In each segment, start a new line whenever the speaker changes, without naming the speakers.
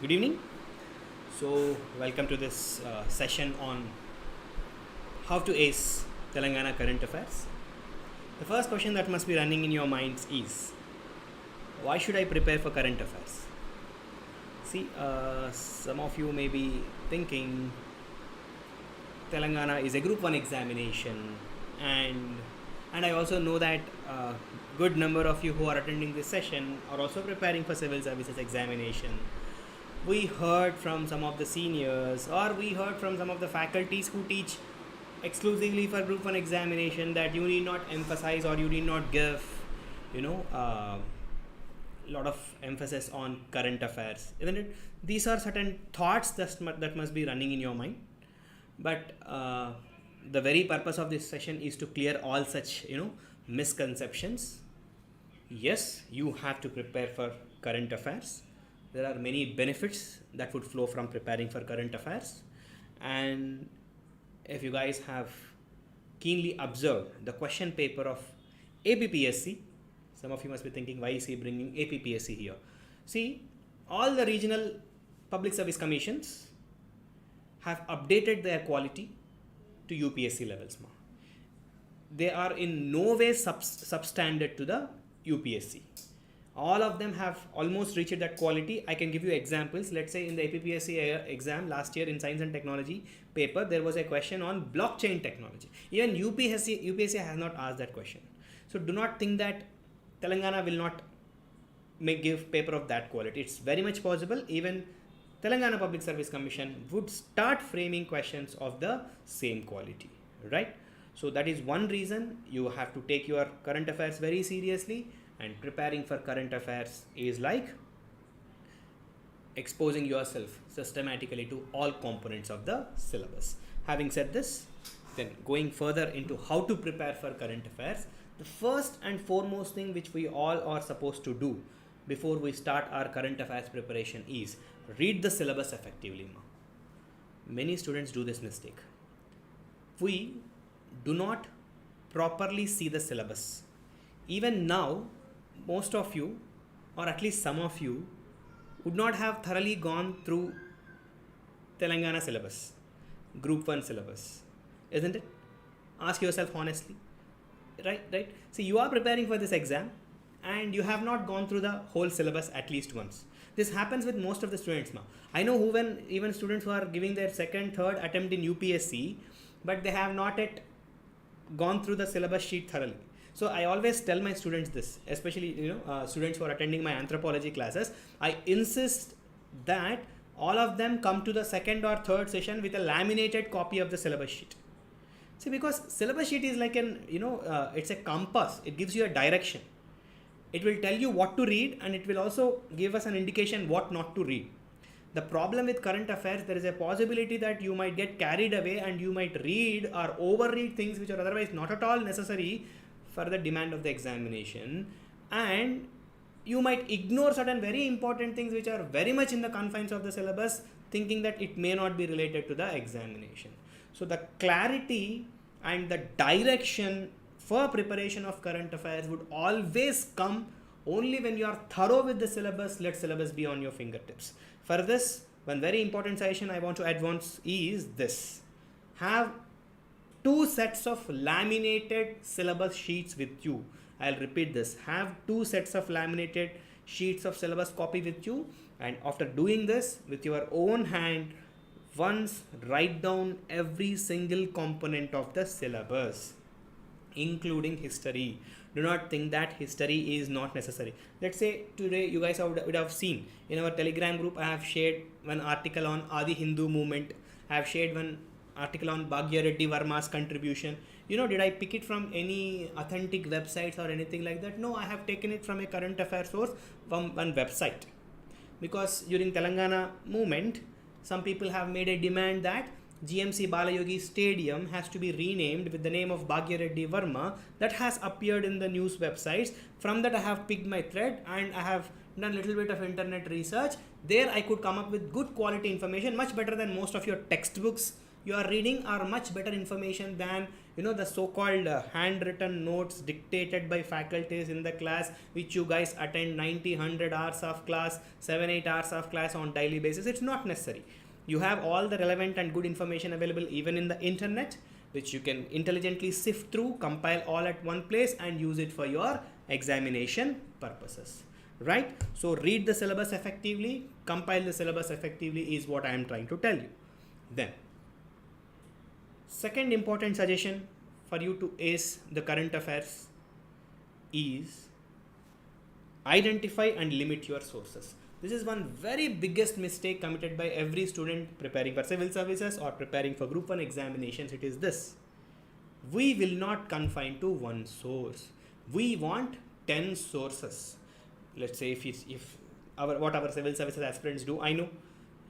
Good evening. So, welcome to this session on how to ace Telangana Current Affairs. The first question that must be running in your minds is, why should I prepare for current affairs? See, some of you may be thinking Telangana is a Group 1 examination, and I also know that a good number of you who are attending this session are also preparing for civil services examination. We heard from some of the seniors, or we heard from some of the faculties who teach exclusively for Group 1 examination that you need not emphasize or you need not give, a lot of emphasis on current affairs, isn't it? These are certain thoughts that must be running in your mind. But the very purpose of this session is to clear all such, misconceptions. Yes, you have to prepare for current affairs. There are many benefits that would flow from preparing for current affairs. And if you guys have keenly observed the question paper of APPSC, some of you must be thinking, why is he bringing APPSC here? See, all the regional public service commissions have updated their quality to UPSC levels. They are in no way substandard to the UPSC. All of them have almost reached that quality. I can give you examples. Let's say in the APPSC exam last year in Science and Technology paper, there was a question on blockchain technology. Even UPSC has not asked that question. So do not think that Telangana will not give paper of that quality. It's very much possible. Even Telangana Public Service Commission would start framing questions of the same quality, right? So that is one reason you have to take your current affairs very seriously. And preparing for current affairs is like exposing yourself systematically to all components of the syllabus. Having said this, then going further into how to prepare for current affairs, the first and foremost thing which we all are supposed to do before we start our current affairs preparation is read the syllabus effectively. Many students do this mistake. We do not properly see the syllabus. Even now, most of you, or at least some of you, would not have thoroughly gone through Telangana syllabus, Group 1 syllabus, isn't it? Ask yourself honestly, right? See, you are preparing for this exam and you have not gone through the whole syllabus at least once. This happens with most of the students now. I know even students who are giving their second, third attempt in UPSC, but they have not yet gone through the syllabus sheet thoroughly. So I always tell my students this, especially students who are attending my anthropology classes. I insist that all of them come to the second or third session with a laminated copy of the syllabus sheet. See, because syllabus sheet is like it's a compass. It gives you a direction. It will tell you what to read, and it will also give us an indication what not to read. The problem with current affairs, there is a possibility that you might get carried away and you might read or overread things which are otherwise not at all necessary for the demand of the examination, and you might ignore certain very important things which are very much in the confines of the syllabus, thinking that it may not be related to the examination. So the clarity and the direction for preparation of current affairs would always come only when you are thorough with the syllabus. Let syllabus be on your fingertips. For this, one very important suggestion I want to advance is this: have 2 sets of laminated syllabus sheets with you. I'll repeat this: have 2 sets of laminated sheets of syllabus copy with you, and after doing this with your own hand, once write down every single component of the syllabus, including history. Do not think that history is not necessary. Let's say today you guys would have seen in our Telegram group, I have shared one article on Adi Hindu movement. I have shared one article on Bhagya Varma's contribution. Did I pick it from any authentic websites or anything like that? No, I have taken it from a current affairs source from one website. Because during Telangana movement, some people have made a demand that GMC Balayogi Stadium has to be renamed with the name of Bhagya Varma. That has appeared in the news websites. From that I have picked my thread and I have done a little bit of internet research. There I could come up with good quality information, much better than most of your textbooks you are reading are much better information than the so-called handwritten notes dictated by faculties in the class, which you guys attend 90-100 hours of class, 7-8 hours of class on daily basis. It's not necessary. You have all the relevant and good information available even in the internet, which you can intelligently sift through, compile all at one place and use it for your examination purposes, right? So read the syllabus effectively, compile the syllabus effectively is what I am trying to tell you. Then second important suggestion for you to ace the current affairs is identify and limit your sources. This is one very biggest mistake committed by every student preparing for civil services or preparing for group 1 examinations. It is this: we will not confine to one source. We want 10 sources. Let's say if what our civil services aspirants do, I know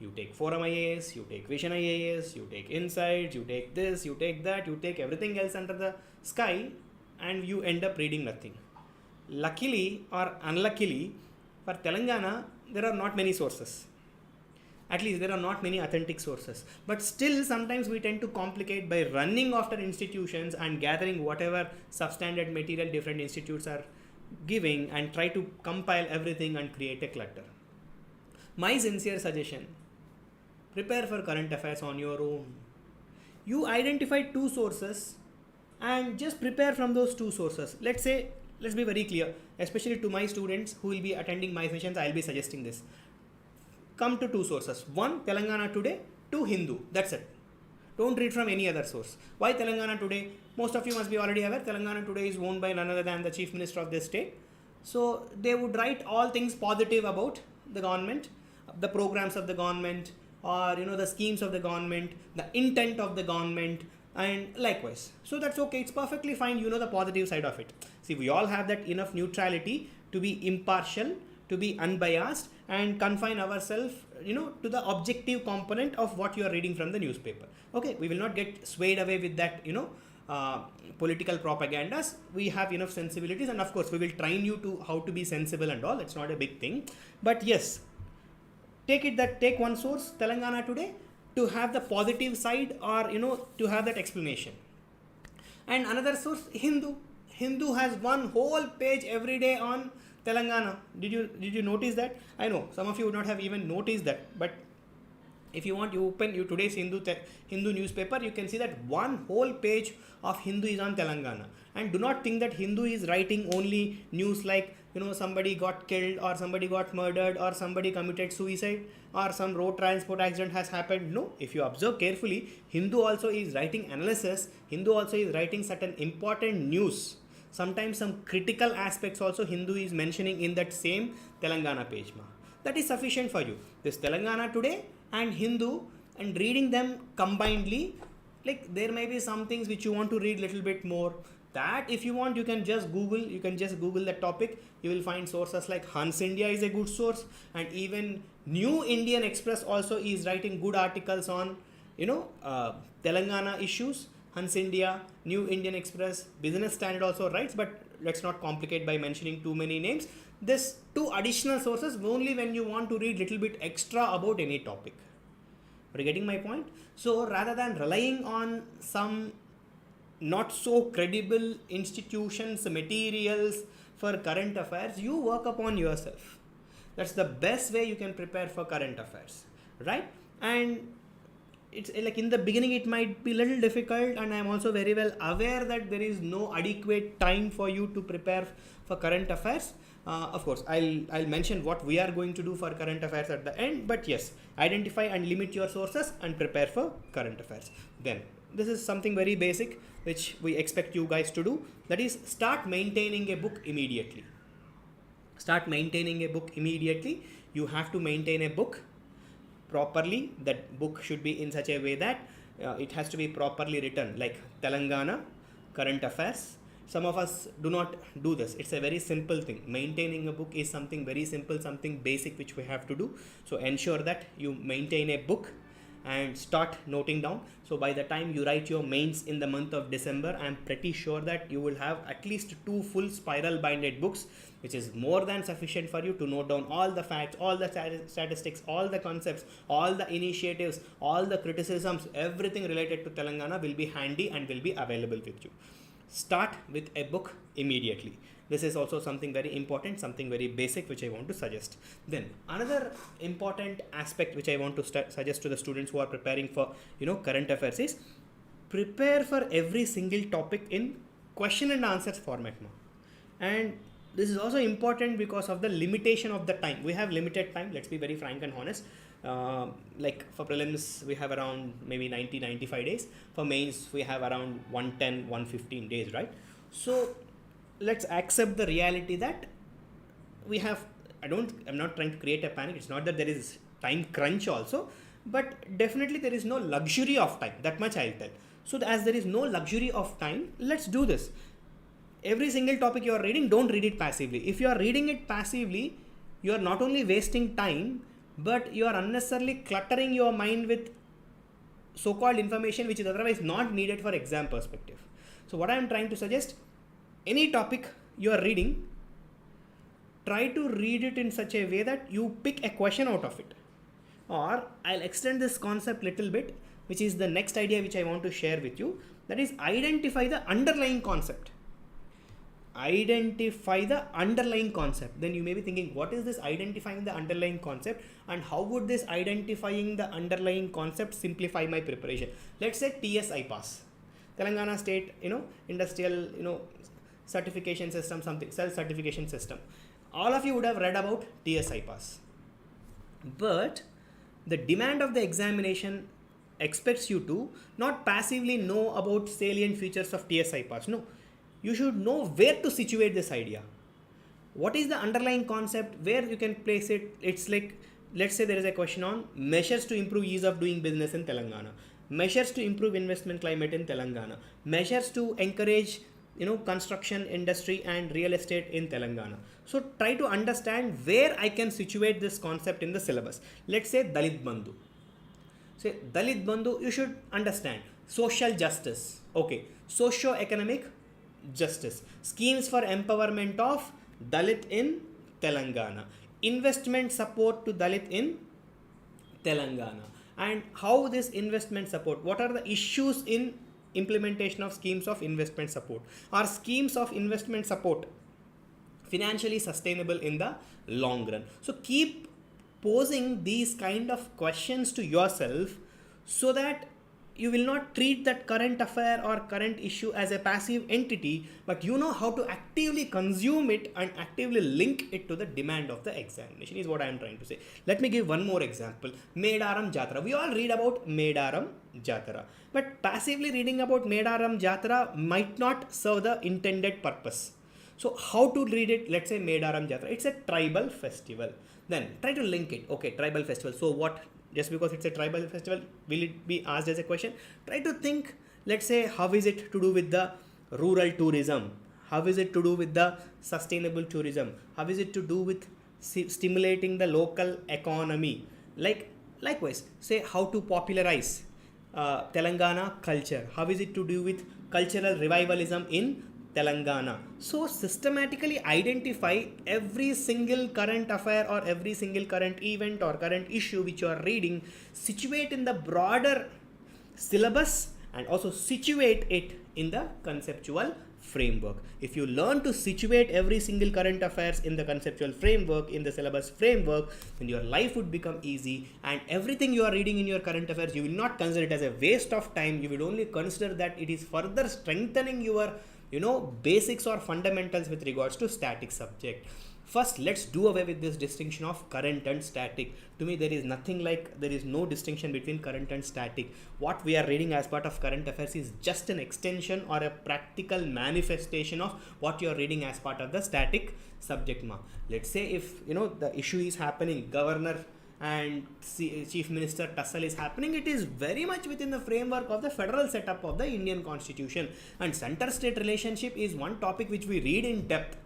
you take Forum IAS, you take Vision IAS, you take Insights, you take this, you take that, you take everything else under the sky, and you end up reading nothing. Luckily or unluckily, for Telangana, there are not many sources. At least there are not many authentic sources. But still, sometimes we tend to complicate by running after institutions and gathering whatever substandard material different institutes are giving and try to compile everything and create a clutter. My sincere suggestion: prepare for current affairs on your own. You identify 2 sources and just prepare from those 2 sources. Let's be very clear, especially to my students who will be attending my sessions, I'll be suggesting this. Come to 2 sources. 1, Telangana Today, 2, Hindu. That's it. Don't read from any other source. Why Telangana Today? Most of you must be already aware, Telangana Today is owned by none other than the Chief Minister of this state. So they would write all things positive about the government, the programs of the government, or the schemes of the government, the intent of the government, and likewise. So that's okay. It's perfectly fine. The positive side of it. See, we all have that enough neutrality to be impartial, to be unbiased, and confine ourselves, to the objective component of what you are reading from the newspaper. Okay, we will not get swayed away with that, political propagandas. We have enough sensibilities, and of course, we will train you to how to be sensible and all. It's not a big thing, but yes, take one source, Telangana Today, to have the positive side, or to have that explanation, and another source, Hindu has one whole page every day on Telangana. Did you notice that? I know some of you would not have even noticed that, but if you want, you open today's Hindu newspaper, you can see that one whole page of Hindu is on Telangana. And do not think that Hindu is writing only news like somebody got killed, or somebody got murdered, or somebody committed suicide, or some road transport accident has happened. No, if you observe carefully, Hindu also is writing analysis. Hindu also is writing certain important news. Sometimes some critical aspects also Hindu is mentioning in that same Telangana page. That is sufficient for you. This Telangana Today and Hindu, and reading them combinedly, like there may be some things which you want to read little bit more. That if you want, you can just Google that topic. You will find sources like Hans India is a good source, and even New Indian Express also is writing good articles on Telangana issues. Hans India, New Indian Express, Business Standard also writes, but let's not complicate by mentioning too many names. This 2 additional sources only when you want to read little bit extra about any topic. Are you getting my point? So rather than relying on some not so credible institutions, materials for current affairs, you work upon yourself. That's the best way you can prepare for current affairs, right? And it's like in the beginning it might be a little difficult, and I am also very well aware that there is no adequate time for you to prepare for current affairs. Of course, I'll mention what we are going to do for current affairs at the end, but yes, identify and limit your sources and prepare for current affairs. Then this is something very basic which we expect you guys to do, that is start maintaining a book immediately. You have to maintain a book properly. That book should be in such a way that it has to be properly written, like Telangana Current Affairs. Some of us do not do this. It's a very simple thing. Maintaining a book is something very simple, something basic which we have to do. So ensure that you maintain a book, and start noting down. So by the time you write your mains in the month of December, I'm pretty sure that you will have at least 2 full spiral binded books, which is more than sufficient for you to note down all the facts, all the statistics, all the concepts, all the initiatives, all the criticisms, everything related to Telangana will be handy and will be available with you. Start with a book immediately. This is also something very important, something very basic which I want to suggest. Then another important aspect which I want to suggest to the students who are preparing for current affairs is prepare for every single topic in question and answers format. And this is also important because of the limitation of the time. We have limited time, let's be very frank and honest. Like for prelims we have around maybe 90-95 days. For mains we have around 110-115 days, right? So let's accept the reality that we have, I'm not trying to create a panic. It's not that there is time crunch also, but definitely there is no luxury of time. That much I'll tell. So as there is no luxury of time, let's do this. Every single topic you are reading, don't read it passively. If you are reading it passively, you are not only wasting time, but you are unnecessarily cluttering your mind with so-called information which is otherwise not needed for exam perspective. So what I am trying to suggest, any topic you are reading, try to read it in such a way that you pick a question out of it. Or I'll extend this concept little bit, which is the next idea which I want to share with you. That is, identify the underlying concept. Identify the underlying concept. Then you may be thinking, what is this identifying the underlying concept, and how would this identifying the underlying concept simplify my preparation? Let's say TSI pass, Telangana State, industrial, certification system, something, self-certification system. All of you would have read about TSI pass. But the demand of the examination expects you to not passively know about salient features of TSI pass. No, you should know where to situate this idea. What is the underlying concept, where you can place it? It's like, let's say there is a question on measures to improve ease of doing business in Telangana, measures to improve investment climate in Telangana, measures to encourage construction industry and real estate in Telangana. So try to understand where I can situate this concept in the syllabus. Let's say Dalit Bandhu. Say Dalit Bandhu, you should understand social justice. Okay, socio-economic justice, schemes for empowerment of Dalit in Telangana, investment support to Dalit in Telangana, and how this investment support, what are the issues in implementation of schemes of investment support? Are schemes of investment support financially sustainable in the long run? So keep posing these kind of questions to yourself so that you will not treat that current affair or current issue as a passive entity, but you know how to actively consume it and actively link it to the demand of the examination, is what I am trying to say. Let me give one more example. Medaram Jatra. We all read about Medaram Jatra, but passively reading about Medaram Jatra might not serve the intended purpose. So how to read it? Let's say Medaram Jatra. It's a tribal festival. Then try to link it. Okay, tribal festival. So what? Just because it's a tribal festival, will it be asked as a question? Try to think, let's say, how is it to do with the rural tourism? How is it to do with the sustainable tourism? How is it to do with stimulating the local economy? Likewise, say how to popularize Telangana culture. How is it to do with cultural revivalism in Telangana? So systematically identify every single current affair or every single current event or current issue which you are reading, situate in the broader syllabus and also situate it in the conceptual framework. If you learn to situate every single current affairs in the conceptual framework, in the syllabus framework, then your life would become easy, and everything you are reading in your current affairs, you will not consider it as a waste of time. You will only consider that it is further strengthening your basics or fundamentals with regards to static subject. First, let's do away with this distinction of current and static. To me, there is no distinction between current and static. What we are reading as part of current affairs is just an extension or a practical manifestation of what you are reading as part of the static subject. Let's say if the issue is happening, governor and chief minister tussle is happening, it is very much within the framework of the federal setup of the Indian constitution, and center state relationship is one topic which we read in depth.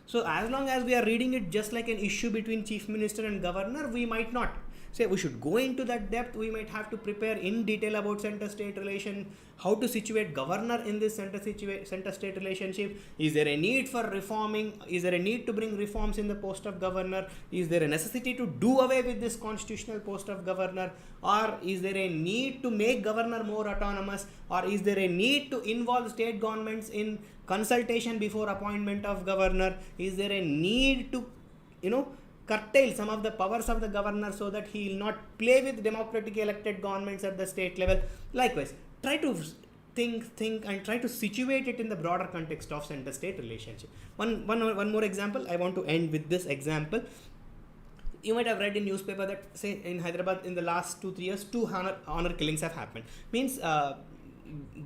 So as long as we are reading it just like an issue between chief minister and governor, we might not. say we should go into that depth. We might have to prepare in detail about center-state relation, how to situate governor in this center-state relationship. Is there a need for reforming? Is there a need to bring reforms in the post of governor? Is there a necessity to do away with this constitutional post of governor? Or is there a need to make governor more autonomous? Or is there a need to involve state governments in consultation before appointment of governor? Is there a need to, curtail some of the powers of the governor so that he will not play with democratically elected governments at the state level? Likewise, try to think and try to situate it in the broader context of center-state relationship. One more example. I want to end with this example. You might have read in newspaper that, say, in Hyderabad in the last 2-3 years, 2 honor killings have happened. Means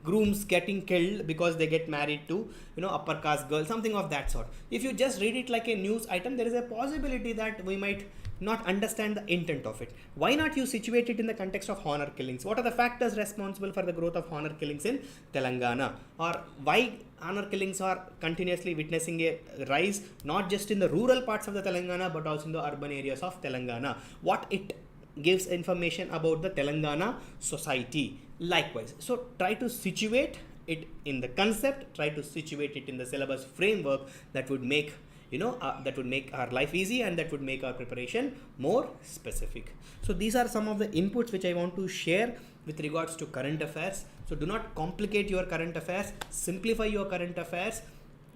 grooms getting killed because they get married to upper caste girl, something of that sort. If you just read it like a news item, there is a possibility that we might not understand the intent of it. Why not you situate it in the context of honor killings? What are the factors responsible for the growth of honor killings in Telangana? Or why honor killings are continuously witnessing a rise, not just in the rural parts of the Telangana but also in the urban areas of Telangana? What it gives information about the Telangana society. Likewise, so try to situate it in the concept, try to situate it in the syllabus framework that would make our life easy and that would make our preparation more specific. So these are some of the inputs which I want to share with regards to current affairs. So do not complicate your current affairs, simplify your current affairs,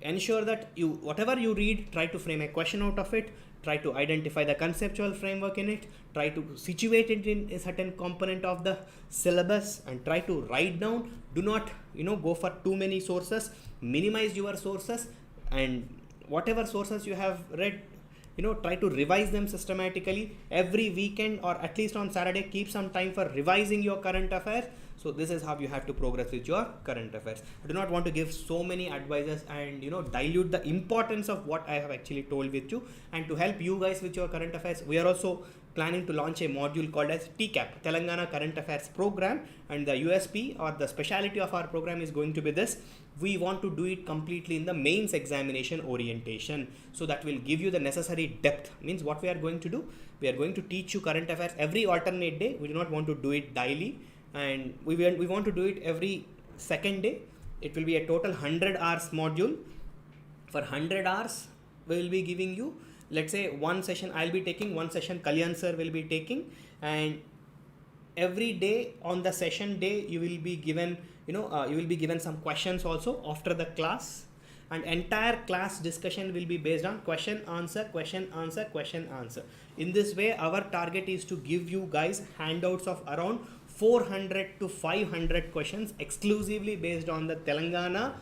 ensure that whatever you read, try to frame a question out of it, try to identify the conceptual framework in it, try to situate it in a certain component of the syllabus, and try to write down. Do not go for too many sources, minimize your sources, and whatever sources you have read, try to revise them systematically. Every weekend or at least on Saturday, keep some time for revising your current affairs. So this is how you have to progress with your current affairs. I do not want to give so many advices and dilute the importance of what I have actually told with you. And to help you guys with your current affairs, we are also planning to launch a module called as TCAP, Telangana Current Affairs Program, and the USP or the speciality of our program is going to be this: we want to do it completely in the mains examination orientation. So that will give you the necessary depth. Means what we are going to do, we are going to teach you current affairs every alternate day. We do not want to do it daily, and we want to do it every second day. It will be a total 100 hours module. For 100 hours, we will be giving you, let's say, one session I'll be taking, one session Kalyan sir will be taking, and every day on the session day you will be given some questions also after the class, and entire class discussion will be based on question answer, question answer, question answer. In this way, our target is to give you guys handouts of around 400 to 500 questions exclusively based on the Telangana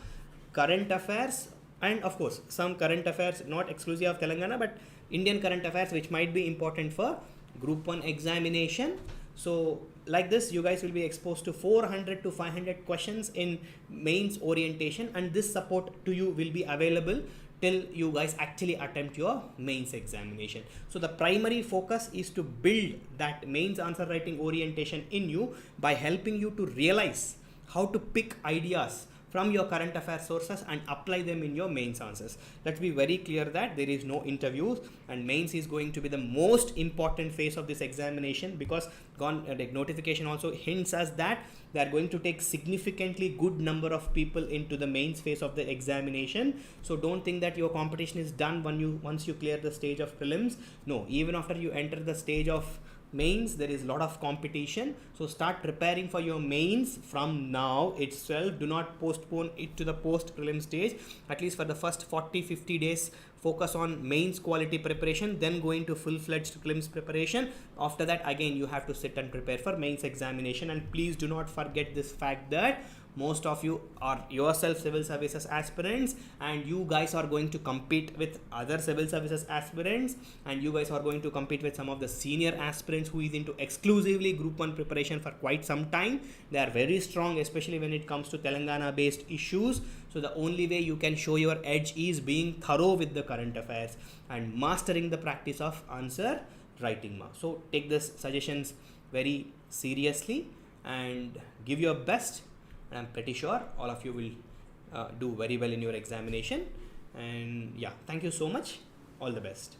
current affairs, and of course some current affairs not exclusive of Telangana but Indian current affairs which might be important for Group 1 examination. So like this, you guys will be exposed to 400 to 500 questions in mains orientation, and this support to you will be available till you guys actually attempt your mains examination. So the primary focus is to build that mains answer writing orientation in you by helping you to realize how to pick ideas from your current affairs sources and apply them in your mains answers. Let's be very clear that there is no interviews, and mains is going to be the most important phase of this examination, because the notification also hints us that they are going to take significantly good number of people into the mains phase of the examination. So don't think that your competition is done once you clear the stage of prelims. No, even after you enter the stage of mains, there is a lot of competition. So start preparing for your mains from now itself. Do not postpone it to the post prelim stage. At least for the first 40-50 days, focus on mains quality preparation, then go into full-fledged prelims preparation. After that, again you have to sit and prepare for mains examination. And please do not forget this fact that most of you are yourself civil services aspirants, and you guys are going to compete with other civil services aspirants, and you guys are going to compete with some of the senior aspirants who is into exclusively Group 1 preparation for quite some time. They are very strong, especially when it comes to Telangana based issues. So the only way you can show your edge is being thorough with the current affairs and mastering the practice of answer writing. So take these suggestions very seriously and give your best. And I'm pretty sure all of you will do very well in your examination. And yeah, thank you so much. All the best.